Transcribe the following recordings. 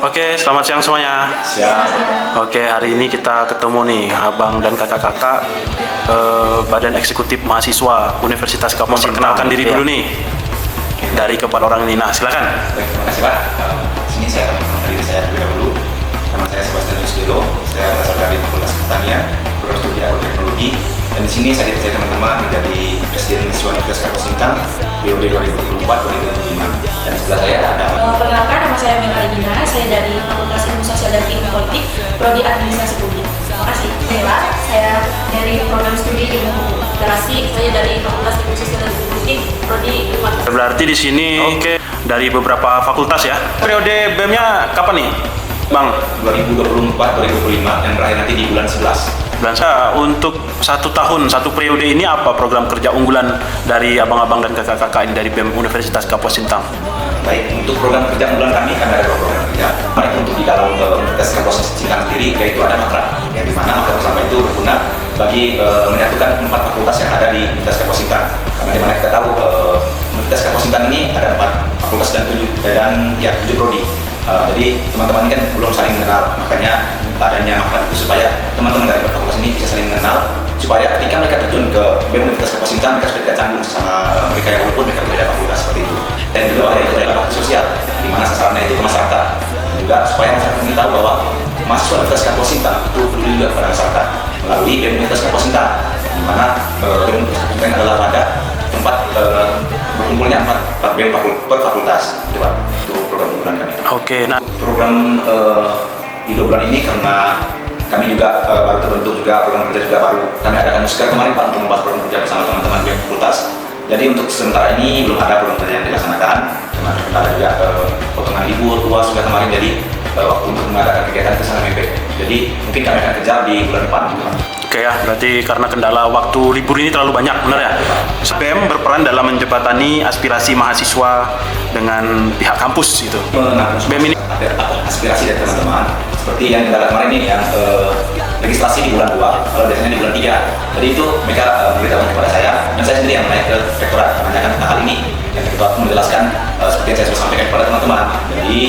Oke, selamat siang semuanya. Siap. Oke, hari ini kita ketemu nih abang dan kakak-kakak Badan Eksekutif Mahasiswa Universitas Kampus. Memperkenalkan diri dulu nih dari keempat orang ini. Nah, silakan. Baik, terima kasih Pak. Di sini saya akan memperkenalkan diri saya terlebih dahulu. Nama saya Sebastian Yusdilo. Saya berasal dari Fakultas Pertanian, Program Studi Agroteknologi. Dan di sini saya dipercaya teman-teman menjadi Presiden Mahasiswa Universitas Kampus Sintang periode 2024-2025. Dan sebelah saya ada. Perkenalkan, nama saya Mira Regina. Saya dari Fakultas Ilmu Sosial dan Ilmu Politik, Prodi Administrasi Publik. Terima kasih. Saya dari Program Studi Ilmu Literasi. Saya dari Fakultas Ilmu Sosial dan Ilmu Politik, Prodi Ilmu. Berarti di sini dari beberapa fakultas ya. Periode BEM-nya kapan nih, Bang? 2024-2025 dan berakhir nanti di bulan 11. Untuk 1 tahun, 1 periode ini apa program kerja unggulan dari abang-abang dan kakak-kakak ini dari BEM Universitas Kapuas Sintang? Baik, untuk program kerja unggulan kami ada 2 program kerja. Baik untuk di dalam Universitas Kapuas Sintang sendiri, yaitu ada matra, yang dimana matra bersama itu berguna bagi menyatukan 4 fakultas yang ada di Universitas Kapuas Sintang. Karena dimana kita tahu Universitas Kapuas Sintang ini ada 4 fakultas dan 7 prodi. Jadi teman-teman ini kan belum saling mengenal, makanya adanya makna itu supaya teman-teman dari fakultas ini bisa saling mengenal, supaya ketika mereka terjun ke BEM Universitas Kapuas Sintang, mereka sudah tidak canggung sama mereka yang walaupun mereka berbeda fakultas seperti itu. Dan juga ada itu adalah bakti sosial, di mana sasarannya itu ke masyarakat. Dan juga supaya masyarakat ini tahu bahwa mahasiswa Universitas Kapuas Sintang itu peduli juga kepada masyarakat melalui BEM Universitas Kapuas Sintang, di mana BEM Universitas Kapuas Sintang adalah wadah tempat berkumpulnya 4 BEM per fakultas. Itu Pak, itu program unggulan kami. Oke, nah Program di 2 bulan ini karena kami juga baru terbentuk juga, program kerja juga baru kami adakan sekarang kemarin Pak untuk membahas program kerja bersama teman-teman BEM fakultas. Jadi untuk sementara ini belum ada program kerja yang dilaksanakan karena ada juga potongan libur luas juga kemarin, jadi waktu untuk mengadakan kegiatan itu sangat mepet. Jadi mungkin kami akan kejar di bulan depan. oke ya, berarti karena kendala waktu libur ini terlalu banyak, benar ya? BEM berperan dalam menjembatani aspirasi mahasiswa dengan pihak kampus gitu. BEM ini ada aspirasi dari teman-teman seperti yang kita kemarin ini yang legislasi di bulan 2, kalau biasanya di bulan 3. Jadi itu mereka memberitahukan kepada saya dan saya sendiri yang naik ke rektorat menanyakan tentang hal ini, yang rektorat menjelaskan seperti yang saya sudah sampaikan kepada teman-teman. Jadi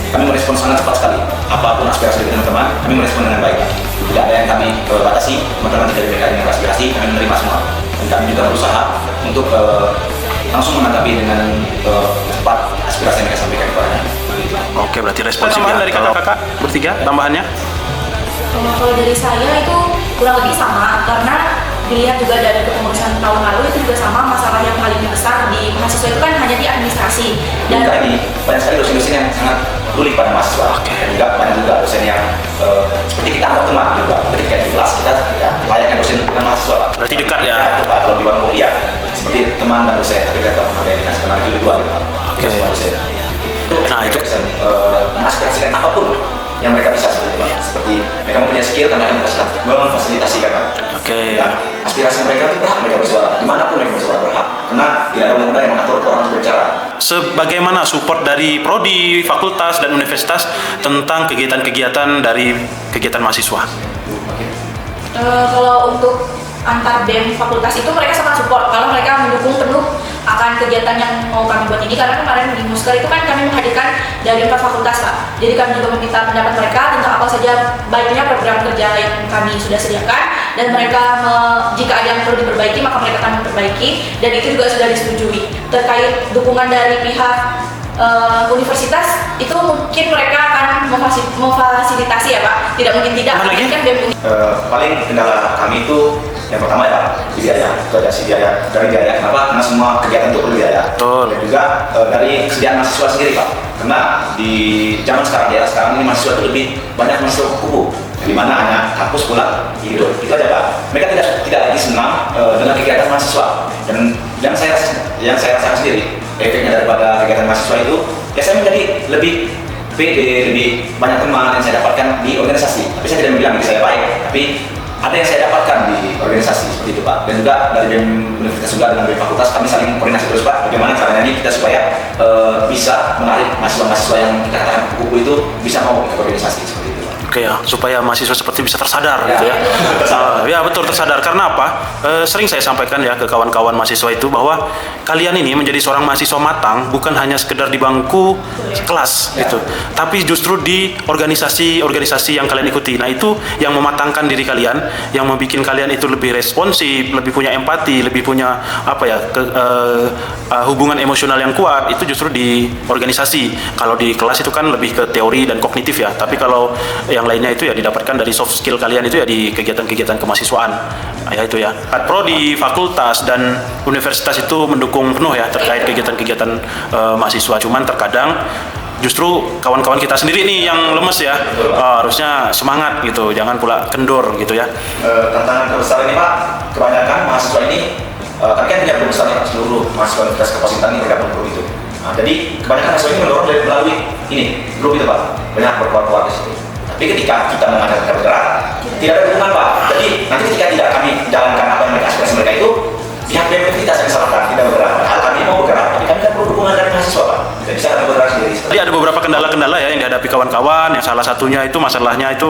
kami merespon sangat cepat sekali apapun aspirasi dari teman-teman, kami merespon dengan baik. Tidak ada yang kami batasi, teman-teman dari mereka yang aspirasi kami menerima semua, dan kami juga berusaha untuk langsung menanggapi dengan cepat aspirasi yang mereka sampaikan kepada kami. oke, berarti responsif ya. Dari kakak-kakak bertiga tambahannya? Kalau dari saya itu kurang lebih sama, karena dilihat juga dari kepengurusan tahun lalu itu juga sama, masalah yang paling besar di mahasiswa itu kan hanya di administrasi. Dan ini banyak sekali dosen-dosen yang sangat peduli pada mahasiswa. Dan juga banyak juga dosen yang seperti kita anggap teman juga. Ketika di kelas kita ya, layaknya dosen dengan mahasiswa Pak. Berarti dekat ya? Ya, Pak. Kalau di bangku kuliah seperti teman dan dosen, tapi kita menghargai dengan sekenal itu dua gitu Pak. Oke. Semua dosen. Nah, itu mengaspirasikan apapun yang mereka bisa seperti mereka mempunyai skill, karena mereka bisa memfasilitasikan Pak. Oke. Dan aspirasi mereka itu berhak mereka bersuara, dimanapun mereka bersuara berhak, karena tidak ada undang-undang yang mengatur orang untuk berbicara. Sebagaimana support dari prodi, fakultas, dan universitas tentang kegiatan-kegiatan dari kegiatan mahasiswa? kalau untuk antar BEM fakultas itu mereka sangat support, kalau mereka mendukung penuh akan kegiatan yang mau kami buat ini, karena kemarin di Musker itu kan kami menghadirkan dari 4 fakultas Pak. Jadi kami juga meminta pendapat mereka tentang apa saja baiknya program kerja yang kami sudah sediakan, dan mereka jika ada yang perlu diperbaiki maka mereka akan memperbaiki, dan itu juga sudah disetujui. Terkait dukungan dari pihak universitas itu mungkin mereka akan memfasilitasi ya Pak, tidak mungkin tidak. Kan BEM Paling kendala kami itu yang pertama ya biaya, itu ada biaya dari biaya. Kenapa? Karena semua kegiatan itu perlu biaya. Betul. Dan juga dari kesediaan mahasiswa sendiri Pak. Karena di zaman sekarang ya, sekarang ini mahasiswa itu lebih banyak masuk kubu, di mana hanya kampus pulang gitu. Itu aja Pak. Mereka tidak lagi senang dengan kegiatan mahasiswa. Dan yang saya rasakan sendiri efeknya daripada kegiatan mahasiswa itu, ya saya menjadi lebih pede, lebih banyak teman yang saya dapatkan di organisasi. Tapi saya tidak bilang diri saya baik, tapi ada yang saya dapatkan di organisasi seperti itu Pak. Dan juga dari BEM Universitas juga dengan BEM Fakultas kami saling koordinasi terus Pak. Bagaimana caranya ini kita supaya bisa menarik mahasiswa-mahasiswa yang kita katakan kupu-kupu itu bisa mau ke organisasi seperti itu Pak. Oke ya, supaya mahasiswa seperti bisa tersadar gitu ya. Ya betul, tersadar. Karena apa? Sering saya sampaikan ya ke kawan-kawan mahasiswa itu bahwa kalian ini menjadi seorang mahasiswa matang bukan hanya sekedar di bangku kelas gitu, tapi justru di organisasi-organisasi yang kalian ikuti. Nah itu yang mematangkan diri kalian, yang membuat kalian itu lebih responsif, lebih punya empati, lebih punya hubungan emosional yang kuat. Itu justru di organisasi. Kalau di kelas itu kan lebih ke teori dan kognitif ya. Tapi kalau yang lainnya itu ya didapatkan dari soft skill kalian itu ya di kegiatan-kegiatan kemahasiswaan. Ya itu ya. Pro di fakultas dan universitas itu mendukung penuh ya terkait kegiatan-kegiatan mahasiswa. Cuman terkadang justru kawan-kawan kita sendiri nih yang lemes ya. Harusnya semangat gitu, jangan pula kendor gitu ya. Tantangan terbesar ini Pak, kebanyakan mahasiswa ini kami kan tidak berbesar ya, seluruh mahasiswa Universitas Kapuashintan ini tergabung grup itu. Jadi kebanyakan mahasiswa ini mendorong melalui ini grup itu Pak, banyak berkuat-kuat di situ. Tapi ketika kita mengadakan bergerak, tidak ada dukungan Pak. Jadi nanti ketika tidak kami jalankan apa yang mereka aspirasi mereka itu, pihak BEM kita yang disalahkan tidak bergerak. Padahal kami mau bergerak, tapi kami kan perlu dukungan dari mahasiswa Pak. Tidak bisa kami bergerak sendiri. Jadi ada beberapa kendala-kendala ya yang dihadapi kawan-kawan. Yang salah satunya itu masalahnya itu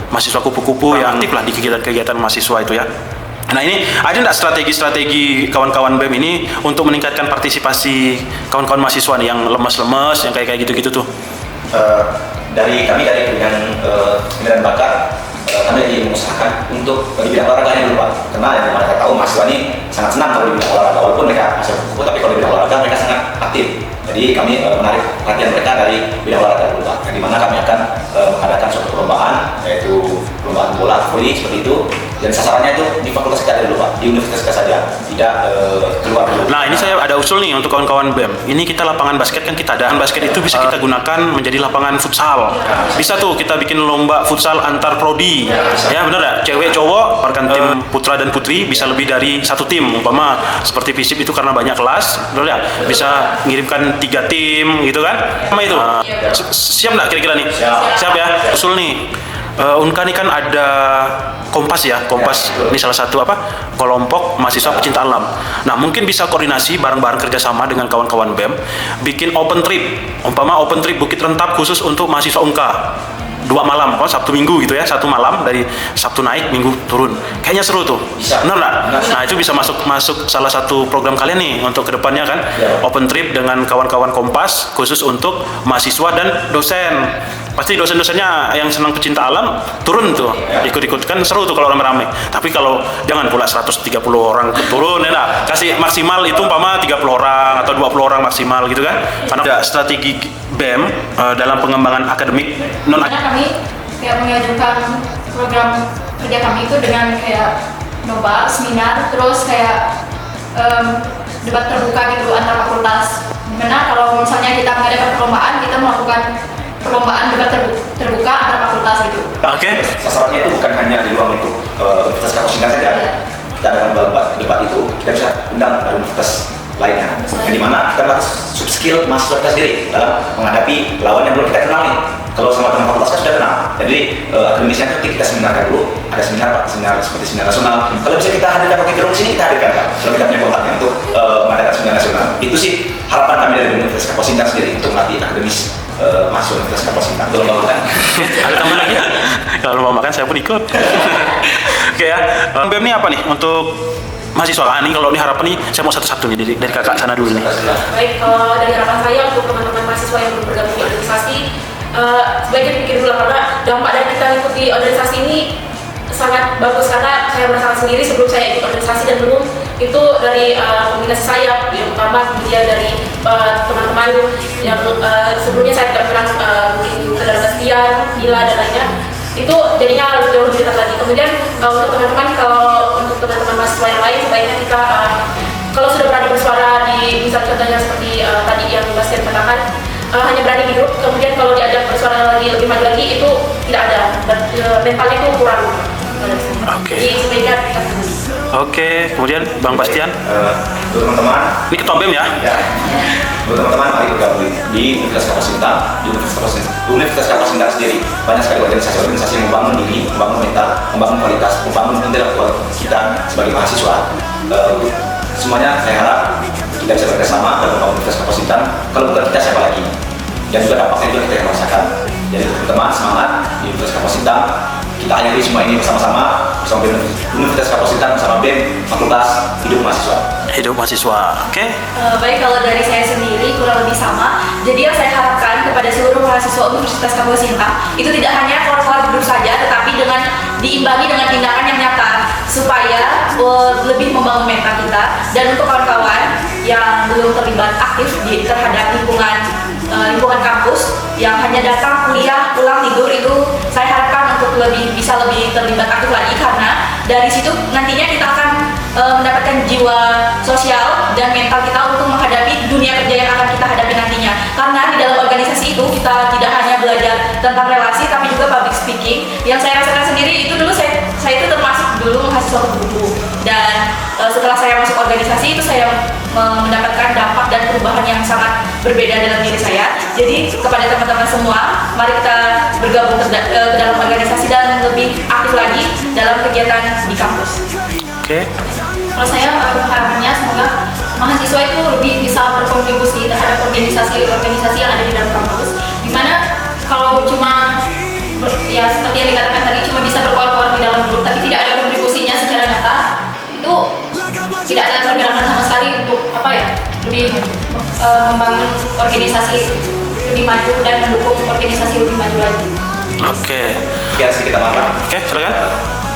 mahasiswa kupu-kupu yang aktif lah di kegiatan-kegiatan mahasiswa itu ya. Nah ini ada nggak strategi-strategi kawan-kawan BEM ini untuk meningkatkan partisipasi kawan-kawan mahasiswa nih yang lemes-lemes, yang kayak gitu-gitu tuh? Dari bidang minat bakat, kami lagi mengusahakan untuk di bidang olahraganya dulu Pak. Karena yang mereka tahu mahasiswa ini sangat senang kalau di bidang olahraga, walaupun mereka masih kupu, tapi kalau di bidang olahraga mereka sangat aktif. Jadi kami menarik perhatian mereka dari bidang olahraga dulu Pak. Di mana kami akan mengadakan suatu perlombaan, yaitu perlombaan bola voli seperti itu. Dan sasarannya itu di fakultas kita dulu Pak, di universitas kita saja, tidak keluar dulu. Nah ini saya ada usul nih untuk kawan-kawan BEM. Ini kita lapangan basket kan kita ada. Basket itu bisa kita gunakan menjadi lapangan futsal. Bisa tuh kita bikin lomba futsal antar prodi. Ya benar ya, cewek cowok, bahkan tim putra dan putri bisa lebih dari satu tim. Umpama seperti FISIP itu karena banyak kelas, betul ya, bisa ngirimkan 3 tim gitu kan. Sama itu. Siap nggak kira-kira nih? Siap ya. Usul nih. Unka ini kan ada Kompas ya, Kompas ini salah satu kelompok mahasiswa pecinta alam. Nah mungkin bisa koordinasi bareng-bareng kerjasama dengan kawan-kawan BEM, bikin open trip, umpama open trip Bukit Rentap khusus untuk mahasiswa Unka. 2 malam, Sabtu Minggu gitu ya, 1 malam dari Sabtu naik, Minggu turun. Kayaknya seru tuh, bener nggak? Nah itu bisa masuk salah satu program kalian nih untuk kedepannya kan, open trip dengan kawan-kawan Kompas khusus untuk mahasiswa dan dosen. Pasti dosen-dosennya yang senang pecinta alam turun tuh, ikut-ikut kan seru tuh kalau rame-rame. Tapi kalau jangan pula 130 orang turun ya, nah, kasih maksimal itu umpama 30 orang atau 20 orang maksimal gitu kan. Karena ada strategi BEM dalam pengembangan akademik non kami kayak mengajukan program kerja kami itu dengan kayak nobar, seminar, terus kayak debat terbuka gitu antar fakultas. Dimana kalau misalnya kita mengadakan perlombaan, kita melakukan perlombaan debat terbuka antar fakultas gitu. Oke. Sasarannya itu bukan hanya di ruang itu Universitas Kapuashintan saja. Kita adakan debat itu, kita bisa undang dari universitas lainnya. Yang dimana kita harus sub skill mahasiswa kita sendiri dalam menghadapi lawan yang belum kita kenal nih. Kalau sama teman fakultas kan sudah kenal. Jadi akademisnya nanti kita seminarkan dulu. Ada seminar Pak, seminar seperti seminar nasional. Kalau bisa kita hadirkan pakai gerung sini, kita hadirkan Pak. Kalau kita punya kontaknya untuk mengadakan seminar nasional. Itu sih harapan kami dari Universitas Kapuashintan sendiri untuk melatih akademis mahasiswa Universitas Kapuashintan. Kalau mau makan. Ada tambahan lagi? Kalau mau makan saya pun ikut. Oke ya. BEM ini apa nih untuk mahasiswa? Ini kalau ini harapan nih saya mau satu-satu nih dari kakak sana dulu nih. Baik, kalau dari harapan saya untuk teman-teman mahasiswa yang bergabung di organisasi, sebaiknya pikir dulu karena dampak dari kita mengikuti organisasi ini sangat bagus, karena saya merasakan sendiri sebelum saya ikut organisasi dan belum itu dari komunikasi saya yang pertama, kemudian dari teman-teman yang sebelumnya saya tidak pernah mungkin kenal Sebastian, Gila dan lainnya, itu jadinya lebih jauh dekat lagi. Kemudian untuk teman-teman, kalau untuk teman-teman mahasiswa yang lain, sebaiknya kita kalau sudah berani bersuara di misal contohnya seperti tadi yang Sebastian katakan, hanya berani di grup, kemudian kalau diajak bersuara lagi lebih maju lagi itu tidak ada, dan mentalnya itu kurang. Jadi sebaiknya kita Oke, kemudian Bang Bastian. Untuk teman-teman, Ini ketua BEM ya? ya. Untuk teman-teman, mari bergabung di Universitas Kapuashintan. Di Universitas Kapuashintan sendiri banyak sekali organisasi-organisasi yang membangun diri, membangun mental, membangun kualitas, membangun intelektual kita sebagai mahasiswa. Semuanya saya harap kita bisa bekerjasama dalam Universitas Kapuashintan. Kalau bukan kita, siapa lagi? Dan juga dampaknya juga kita yang merasakan. Jadi teman-teman semangat di Universitas Kapuas Sintang. Kita akhiri semua ini bersama-sama bersama BEM Universitas Kapuas Sintang bersama BEM Fakultas Hidup Mahasiswa. Hidup mahasiswa. Oke. Baik, kalau dari saya sendiri kurang lebih sama. Jadi yang saya harapkan kepada seluruh mahasiswa Universitas Kapuas Sintang itu tidak hanya keluar duduk saja, tetapi dengan diimbangi dengan tindakan yang nyata supaya lebih membangun mental kita. Dan untuk kawan-kawan yang belum terlibat aktif terhadap lingkungan kampus yang hanya datang kuliah pulang tidur, itu saya harapkan untuk bisa lebih terlibat aktif lagi, karena dari situ nantinya kita akan mendapatkan jiwa sosial dan mental kita untuk menghadapi dunia kerja yang akan kita hadapi nantinya. Karena di dalam organisasi itu kita tidak hanya belajar tentang relasi tapi juga public speaking. Yang saya rasakan sendiri itu dulu saya itu termasuk dulu mahasiswa kupu-kupu, dan setelah saya masuk organisasi itu saya mendapatkan dampak dan perubahan yang sangat berbeda dalam diri saya. Jadi kepada teman-teman semua, mari kita bergabung ke dalam organisasi dan lebih aktif lagi dalam kegiatan di kampus. Oke. Kalau saya harapannya semoga mahasiswa itu lebih bisa berkontribusi terhadap organisasi yang ada di dalam kampus. Dimana kalau cuma ya seperti yang dikatakan tadi cuma bisa berkoar-koar di dalam grup tapi tidak ada kontribusinya secara nyata, itu tidak ada pergerakan sama sekali untuk lebih membangun organisasi lebih maju dan mendukung organisasi lebih maju lagi. Oke. Sekian sedikit tambahan. Oke, silakan.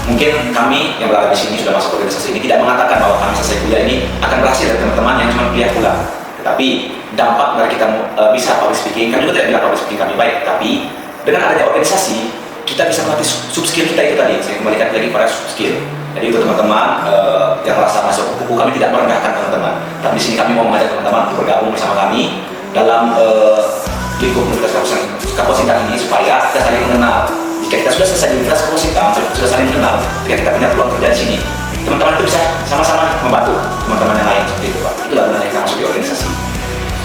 Mungkin kami yang berada di sini sudah masuk organisasi ini tidak mengatakan bahwa kami selesai kuliah ini akan berhasil dari teman-teman yang cuma kuliah pulang. Tetapi dampak dari kita bisa public speaking, kami juga tidak bilang public speaking kami baik, tapi dengan adanya organisasi kita bisa melatih sub skill kita itu tadi. Saya kembalikan lagi pada sub skill. Jadi untuk teman-teman yang merasa masuk kupu, kami tidak merendahkan teman-teman. Tapi di sini kami mau mengajak teman-teman untuk bergabung bersama kami dalam lingkup Universitas Kapuas Sintang ini supaya kita saling mengenal. Jika kita sudah selesai di Universitas Kapuas Sintang, sudah saling mengenal, ketika kita punya peluang kerja di sini, teman-teman itu bisa sama-sama membantu teman-teman yang lain seperti itu, Pak. Itulah gunanya kita masuk di organisasi,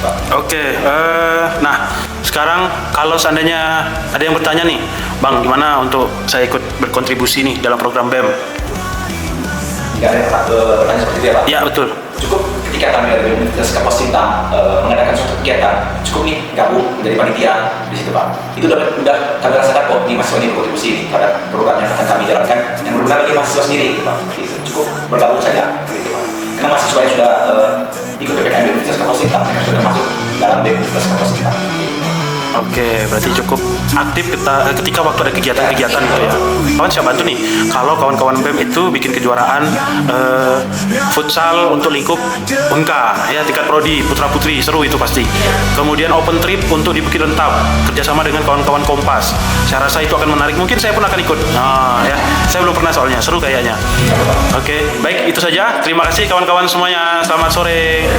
Pak. Oke. Nah, sekarang kalau seandainya ada yang bertanya nih, Bang, gimana untuk saya ikut berkontribusi nih dalam program BEM? Jika ada yang bertanya seperti itu ya, Pak? Ya, betul. Cukup ketika kami dari Universitas Kapuas Sintang mengadakan suatu kegiatan, cukup nih gabung menjadi panitia di situ, Pak. Itu udah kami rasakan kok nih mahasiswa ini berkontribusi pada program yang akan kami jalankan yang berguna bagi mahasiswa sendiri, gitu, Pak. Gitu. Cukup bergabung saja, gitu, Pak. Karena mahasiswa yang sudah ikut PPKM di Universitas Kapuas Sintang yang sudah masuk dalam BEM Universitas Kapuas Sintang. Oke, berarti cukup aktif ketika waktu ada kegiatan-kegiatan gitu ya. Kawan siap bantu nih, kalau kawan-kawan BEM itu bikin kejuaraan futsal untuk lingkup Unka, ya tingkat prodi, putra-putri, seru itu pasti. Kemudian open trip untuk di Bukit Lentap, kerjasama dengan kawan-kawan Kompas. Saya rasa itu akan menarik, mungkin saya pun akan ikut. Nah, ya, saya belum pernah soalnya, seru kayaknya. Oke, baik itu saja. Terima kasih kawan-kawan semuanya, selamat sore.